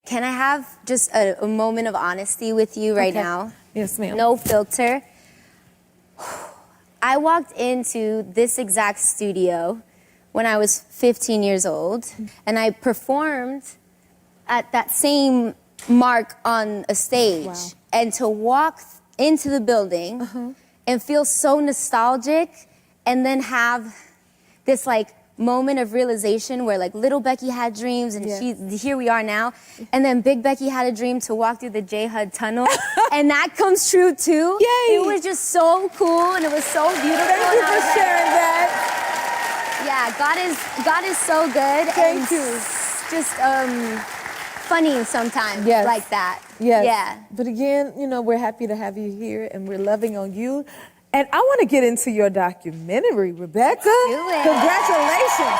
can I have just a moment of honesty with you right now? Yes, ma'am. No filter. I walked into this exact studio when I was 15 years old, and I performed at that same mark on a stage. Wow. And to walk into the building and feel so nostalgic, and then have this like moment of realization where like little Becky had dreams, and here we are now, and then big Becky had a dream to walk through the J HUD tunnel, and that comes true too. Yay! It was just so cool, and it was so beautiful. Thank you for sharing that. Yeah, God is so good. Thank you. Just funny sometimes, like that. Yes. Yeah. But again, you know, we're happy to have you here, and we're loving on you. And I want to get into your documentary, Rebecca. Let's do it. Congratulations.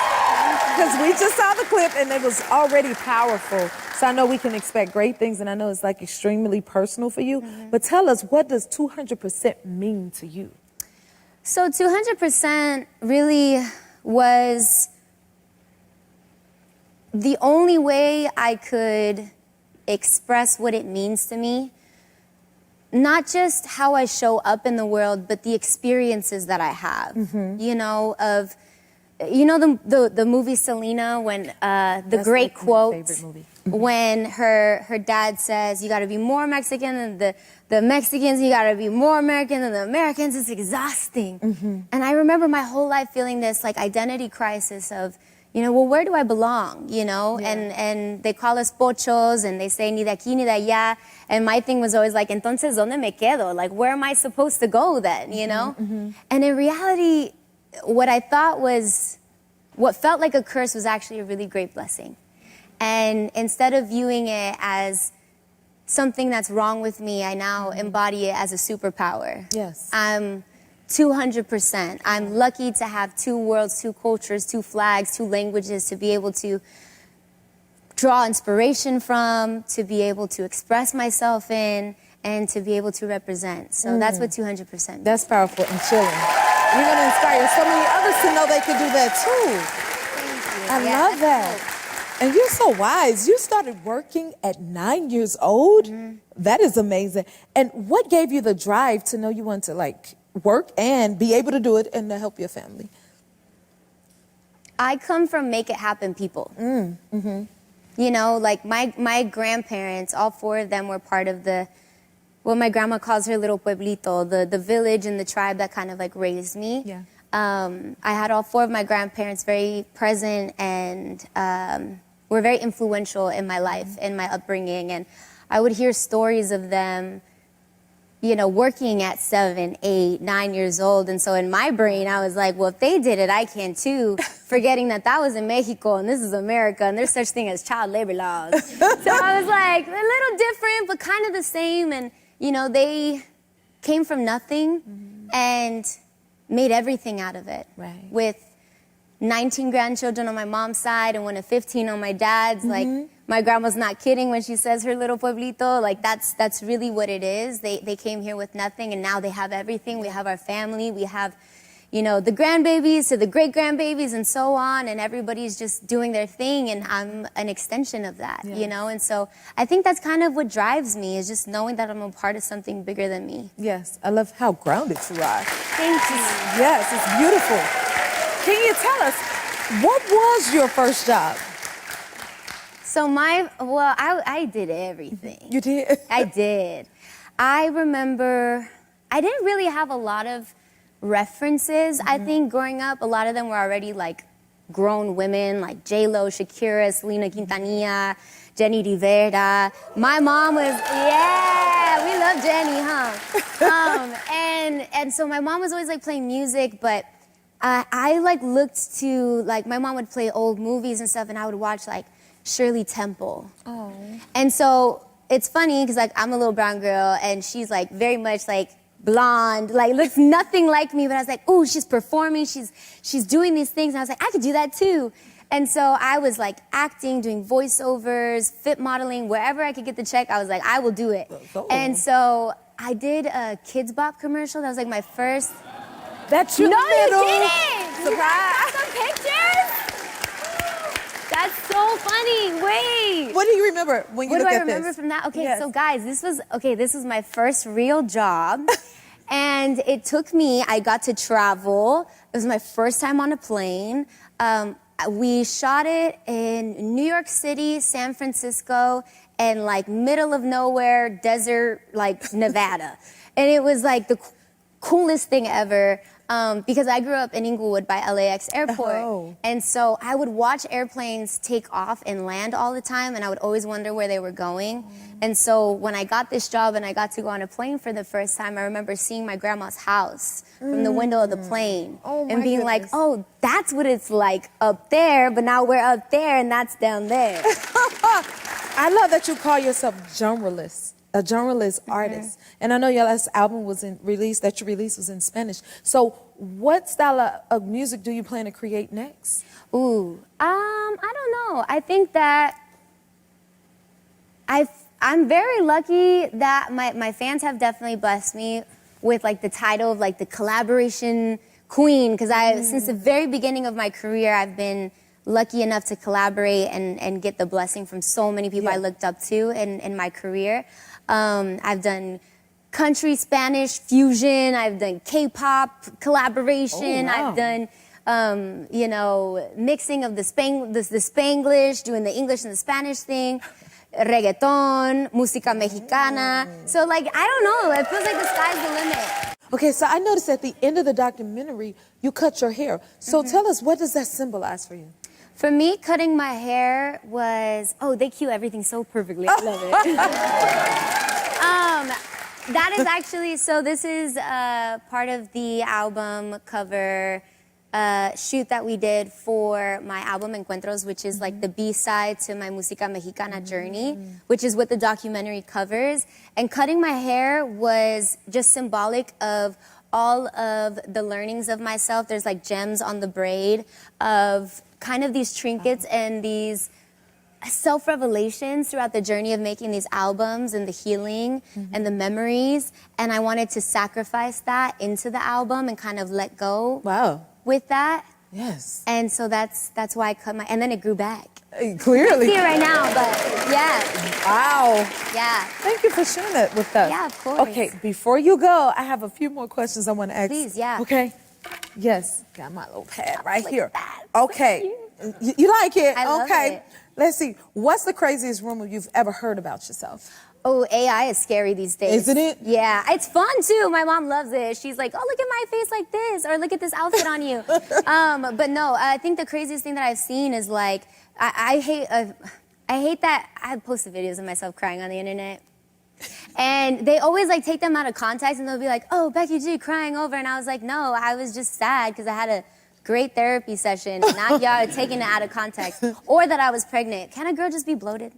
Because we just saw the clip, and it was already powerful. So I know we can expect great things, and I know it's like extremely personal for you. But tell us, what does 200% mean to you? So 200% really was the only way I could express what it means to me. Not just how I show up in the world, but the experiences that I have. You know, the movie Selena, when the great quote, my favorite movie. when her dad says, you gotta be more Mexican than the Mexicans, you gotta be more American than the Americans. It's exhausting. And I remember my whole life feeling this like identity crisis of, you know, well, where do I belong, you know? And they call us pochos, and they say ni de aquí ni de allá. And my thing was always like, entonces, ¿dónde me quedo? Like, where am I supposed to go then, you know? And in reality, what I thought was, what felt like a curse was actually a really great blessing. And instead of viewing it as something that's wrong with me, I now embody it as a superpower. Yes. I'm 200%. I'm lucky to have two worlds, two cultures, two flags, two languages to be able to draw inspiration from, to be able to express myself in, and to be able to represent. So that's what 200% means. That's powerful and chilling. You're going to inspire so many others to know they can do that too. Thank you. I love that. And you're so wise. You started working at 9 years old. That is amazing. And what gave you the drive to know you wanted to like work and be able to do it and to help your family? I come from make it happen people. You know, like my grandparents, all four of them were part of what my grandma calls her little pueblito, the village and the tribe that kind of like raised me. Yeah. I had all four of my grandparents very present and were very influential in my life, in my upbringing. And I would hear stories of them, you know, working at 7, 8, 9 years old. And so in my brain, I was like, well, if they did it, I can too, forgetting that was in Mexico and this is America and there's such thing as child labor laws. So I was like, a little different, but kind of the same. And, you know, they came from nothing and made everything out of it. Right. With 19 grandchildren on my mom's side and one of 15 on my dad's. Like, my grandma's not kidding when she says her little pueblito. Like, that's really what it is. They came here with nothing, and now they have everything. We have our family. We have, you know, the grandbabies to the great-grandbabies and so on, and everybody's just doing their thing, and I'm an extension of that, you know? And so I think that's kind of what drives me, is just knowing that I'm a part of something bigger than me. Yes, I love how grounded you are. Thank you. Yes, it's beautiful. Can you tell us, what was your first job? So I did everything. You did? I did. I remember, I didn't really have a lot of references. I think growing up, a lot of them were already like grown women, like J-Lo, Shakira, Selena Quintanilla, Jenny Rivera. My mom was, we love Jenny, huh? And so my mom was always like playing music, but I like looked to, like, my mom would play old movies and stuff, and I would watch like Shirley Temple. Oh. And so it's funny because like I'm a little brown girl and she's like very much like blonde, like looks nothing like me, but I was like, oh, she's performing, she's doing these things, and I was like, I could do that too. And so I was like acting, doing voiceovers, fit modeling, wherever I could get the check, I was like, I will do it. Oh. And so I did a Kids Bop commercial. That was like my first. That's your No, little you didn't! surprise. You guys got some pictures? That's so so funny. Wait. What do you remember when you What look do I at this? remember from that? Okay, Yes. so guys, this was my first real job. And it took me, I got to travel. It was my first time on a plane. We shot it in New York City, San Francisco, and like middle of nowhere, desert, like Nevada. And it was like the coolest thing ever. Because I grew up in Inglewood by LAX airport. Oh. And so I would watch airplanes take off and land all the time, and I would always wonder where they were going. And so when I got this job and I got to go on a plane for the first time, I remember seeing my grandma's house from the window of the plane. Oh, and my being like, goodness. oh, that's what it's like up there, but now we're up there and that's down there. I love that you call yourself generalist, a generalist artist. And I know your last album was released was in Spanish. So what style of music do you plan to create next? Ooh, I don't know. I think that I'm very lucky that my fans have definitely blessed me with like the title of like the collaboration queen, because since the very beginning of my career, I've been lucky enough to collaborate and get the blessing from so many people I looked up to in my career. I've done country Spanish fusion, I've done K-pop collaboration, I've done mixing of the Spanglish, doing the English and the Spanish thing, reggaeton, música mexicana. So like, I don't know, it feels like the sky's the limit. Okay, so I noticed at the end of the documentary, you cut your hair. So tell us, what does that symbolize for you? For me, cutting my hair was, they cue everything so perfectly. I love it. That is actually, so this is part of the album cover shoot that we did for my album Encuentros, which is like the B-side to my Música Mexicana journey, which is what the documentary covers. And cutting my hair was just symbolic of all of the learnings of myself. There's like gems on the braid of kind of these trinkets and these self-revelations throughout the journey of making these albums and the healing and the memories. And I wanted to sacrifice that into the album and kind of let go with that. Yes. And so that's why I cut my, and then it grew back. Clearly. See it right now, but yeah. Wow. Yeah. Thank you for sharing that with us. Yeah, of course. Okay, before you go, I have a few more questions I want to ask. Please, yeah. Okay. Yes. Got my little pad right like here. that. Okay. You like it? I love it. Let's see. What's the craziest rumor you've ever heard about yourself? Oh, AI is scary these days. Isn't it? Yeah, it's fun too. My mom loves it. She's like, oh, look at my face like this, or look at this outfit on you. But no, I think the craziest thing that I've seen is like, I hate that I have posted videos of myself crying on the internet. And they always like take them out of context and they'll be like, oh, Becky G crying over. And I was like, no, I was just sad because I had a great therapy session and now y'all are taking it out of context. Or that I was pregnant. Can a girl just be bloated?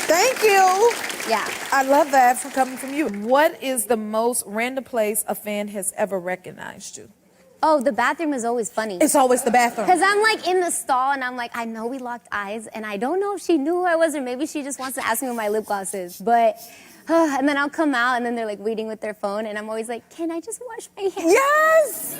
Thank you. Yeah. I love that for coming from you. What is the most random place a fan has ever recognized you? Oh, the bathroom is always funny. It's always the bathroom. Because I'm like in the stall and I'm like, I know we locked eyes and I don't know if she knew who I was or maybe she just wants to ask me what my lip gloss is. But, and then I'll come out and then they're like waiting with their phone and I'm always like, can I just wash my hands? Yes!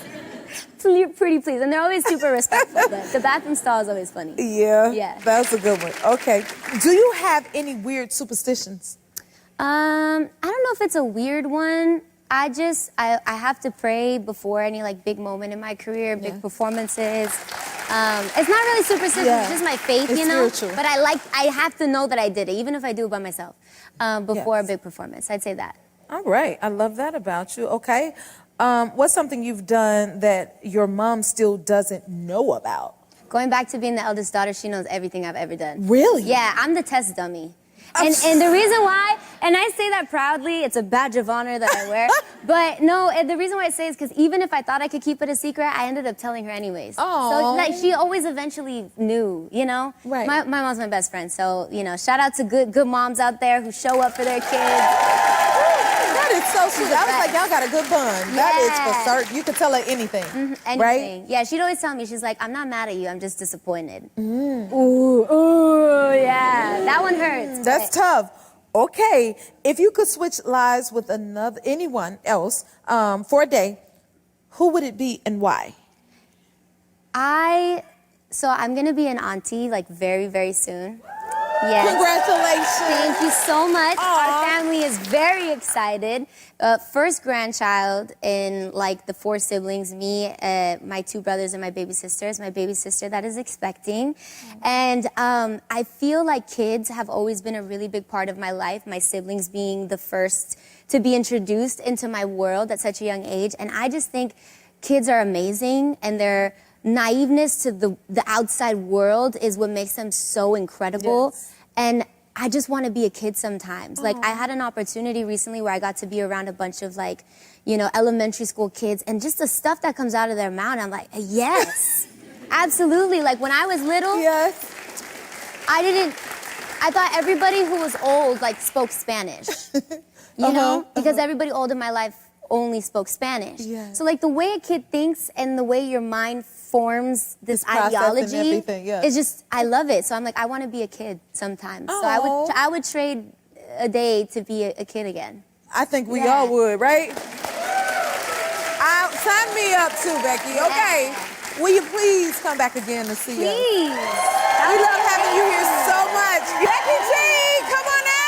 Pretty please. And they're always super respectful, but the bathroom stall is always funny. Yeah. That's a good one. Okay. Do you have any weird superstitions? I don't know if it's a weird one. I have to pray before any like big moment in my career, big performances. It's not really superstitious, it's just my faith, it's you know? spiritual. But I have to know that I did it, even if I do it by myself, before a big performance. I'd say that. All right. I love that about you. Okay. What's something you've done that your mom still doesn't know about? Going back to being the eldest daughter, she knows everything I've ever done. Really? Yeah, I'm the test dummy. And the reason why, and I say that proudly, it's a badge of honor that I wear, but no, and the reason why I say is because even if I thought I could keep it a secret, I ended up telling her anyways. Aww. So like, she always eventually knew, you know? Right. My mom's my best friend, so, you know, shout out to good moms out there who show up for their kids. That is so sweet. I was like, y'all got a good bond. That is for certain. You could tell her anything, anything. right? Yeah, she'd always tell me, she's like, I'm not mad at you, I'm just disappointed. Ooh, yeah. That one hurts. That's tough. Okay, if you could switch lives with anyone else for a day, who would it be and why? I So I'm gonna be an auntie like very, very soon. Yes. Congratulations. Thank you so much. Aww. Our family is very excited. First grandchild in like the 4 siblings, me, my 2 brothers, and my baby sister. It's my baby sister that is expecting. And I feel like kids have always been a really big part of my life, my siblings being the first to be introduced into my world at such a young age. And I just think kids are amazing, and their naiveness to the outside world is what makes them so incredible. Yes. And I just want to be a kid sometimes. Like, I had an opportunity recently where I got to be around a bunch of, like, you know, elementary school kids, and just the stuff that comes out of their mouth, I'm like, yes, absolutely. Like, when I was little, Yes. I thought everybody who was old, like, spoke Spanish, you know? Because everybody old in my life only spoke Spanish. Yes. So, like, the way a kid thinks and the way your mind forms this process and ideology everything, yeah. is just, I love it. So I'm like, I want to be a kid sometimes. So I would trade a day to be a kid again. I think we all would, right? Sign me up too, Becky. Yeah. Okay. Will you please come back again to see us? Please. We love having you here so much. Becky G, come on out.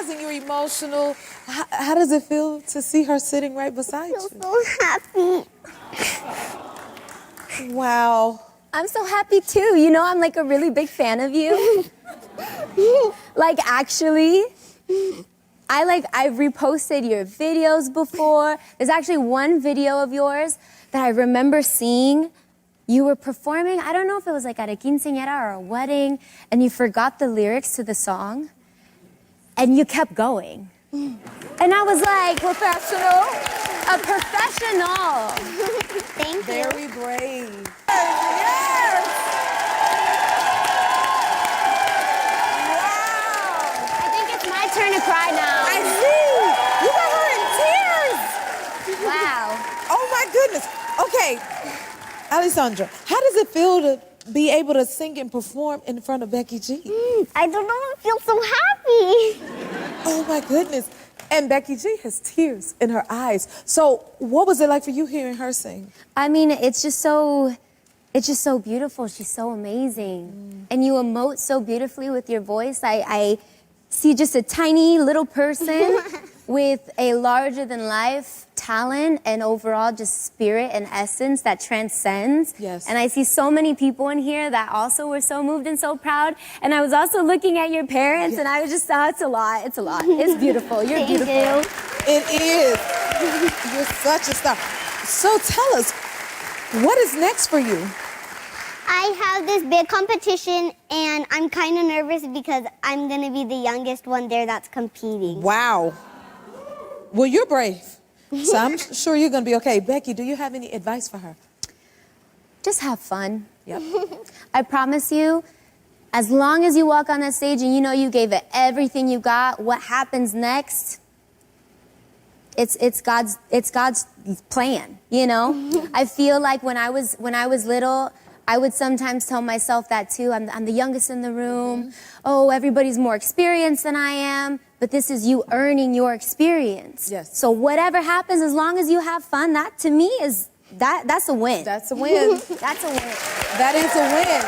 And you're emotional. How does it feel to see her sitting right beside you? So happy. Wow. I'm so happy too. You know, I'm like a really big fan of you. Like, actually, I've reposted your videos before. There's actually one video of yours that I remember seeing. You were performing, I don't know if it was like at a quinceañera or a wedding, and you forgot the lyrics to the song. And you kept going. And I was like, professional? A professional. Thank you. Very brave. Yes! Wow! I think it's my turn to cry now. I see! You got her in tears! Wow. Oh my goodness. Okay, Alessandra, how does it feel to be able to sing and perform in front of Becky G? I don't know, I feel so happy. Oh my goodness. And Becky G has tears in her eyes. So what was it like for you hearing her sing? I mean, it's just so beautiful. She's so amazing. And you emote so beautifully with your voice. I see just a tiny little person with a larger-than-life talent and overall just spirit and essence that transcends. Yes. And I see so many people in here that also were so moved and so proud. And I was also looking at your parents, and I was just, it's a lot. It's a lot. It's beautiful. You're Thank beautiful. you. It is. You're such a star. So tell us, what is next for you? I have this big competition, and I'm kind of nervous because I'm going to be the youngest one there that's competing. Wow. Well, you're brave. So I'm sure you're going to be okay. Becky, do you have any advice for her? Just have fun. Yep. I promise you, as long as you walk on that stage and you know you gave it everything you got, what happens next, it's God's plan, you know? I feel like when I was little, I would sometimes tell myself that too. I'm the youngest in the room. Oh, everybody's more experienced than I am. But this is you earning your experience. Yes. So whatever happens, as long as you have fun, that to me is, that's a win. That's a win. That's a win. That is a win.